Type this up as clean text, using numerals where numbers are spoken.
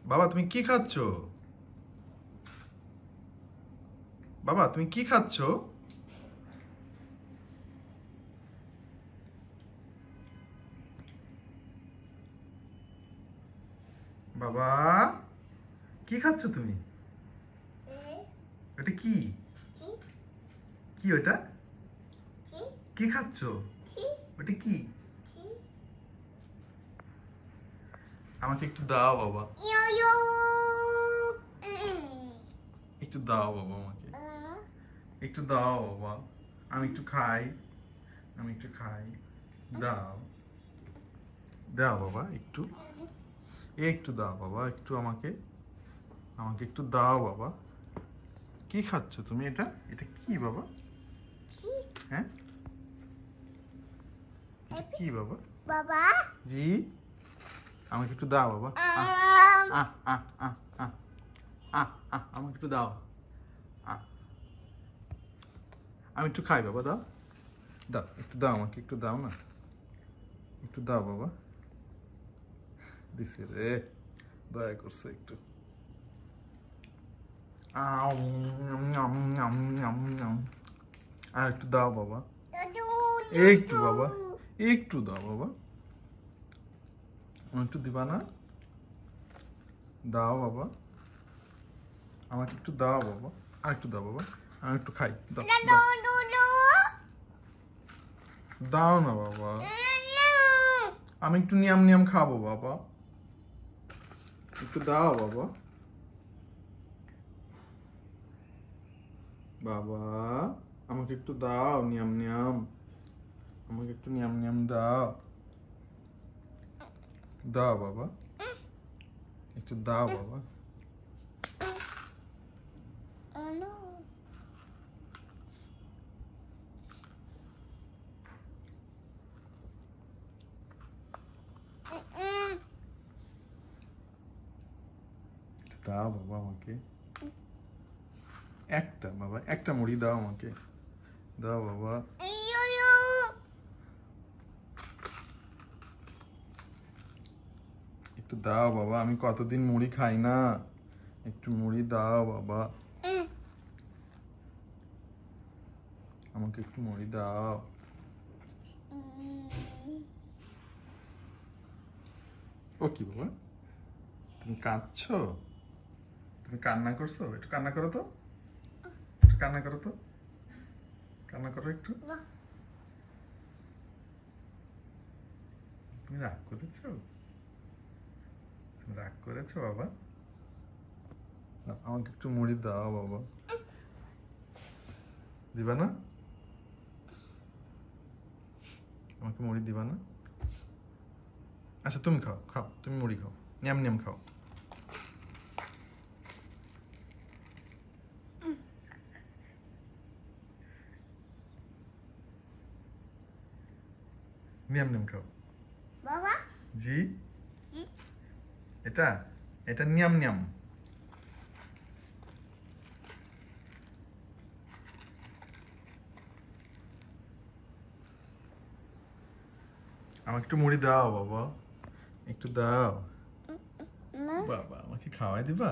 বাবা তুমি কি খাচ্ছ? বাবা তুমি কি খাচ্ছ? বাবা কি খাচ্ছ তুমি? এটা কি? কি ওটা? কি খাচ্ছ? ওটা কি? আমাকে একটু দাও বাবা, একটু দাও বাবা, আমাকে একটু দাও বাবা, আমি একটু খাই, আমি একটু খাই, দাও দাও বাবা, একটু একটু দাও বাবা, একটু আমাকে আমাকে একটু দাও বাবা। কি খাচ্ছ তুমি? এটা এটা কি বাবা? হ্যাঁ এটা কি বাবা? বাবা জি আমাকে একটু দাও বাবা। আমাকে একটু দাও। আমি একটু খাই বাবা, দাও দাও, একটু দাও, আমাকে একটু দাও না, একটু দাও বাবা। দিছে রে, দয়া করছে একটু। আর একটু দাও বাবা, একটু বাবা, একটু দাও বাবা, আমার একটু দিবা না? দাও বাবা, আমাকে একটু দাও বাবা, আর একটু দাও বাবা, আমি একটু খাই, দাও দাও না বাবা, আমি একটু নিয়াম নিয়াম খাবো বাবা, একটু দাও বাবা। বাবা আমাকে একটু দাও নিয়াম নিয়াম, আমাকে একটু নিয়াম নিয়াম দাও, দাও বাবা, একটু দাও বাবা। দাও বাবা আমাকে একটা, বাবা একটা মুড়ি দাও আমাকে, দাও বাবা। একটু দাও বাবা, আমি কতদিন মুড়ি খাই না, একটু মুড়ি দাও বাবা, আমাকে একটু মুড়ি দাও। ও কি বাবা, তুমি কাঁদছো? তুমি কান্না করছো? একটু কান্না করো তো, একটু কান্না করো তো, কান্না করো একটু। তুমি রাগ করেছো? তুমি রাগ করেছো বাবা? আমাকে একটু মুড়ি দাও বাবা, দিবা না? আমাকে মুড়ি দিবা না? আচ্ছা তুমি খাও, খাও তুমি মুড়ি খাও, নিয়াম নিয়াম খাও। নিয়াম নিয়াম খাও বাবা। জি এটা এটা নিয়াম নিয়াম। আমাকে একটু মুড়ি দাও বাবা, একটু দাও বাবা, আমাকে খাওয়াই দিবা?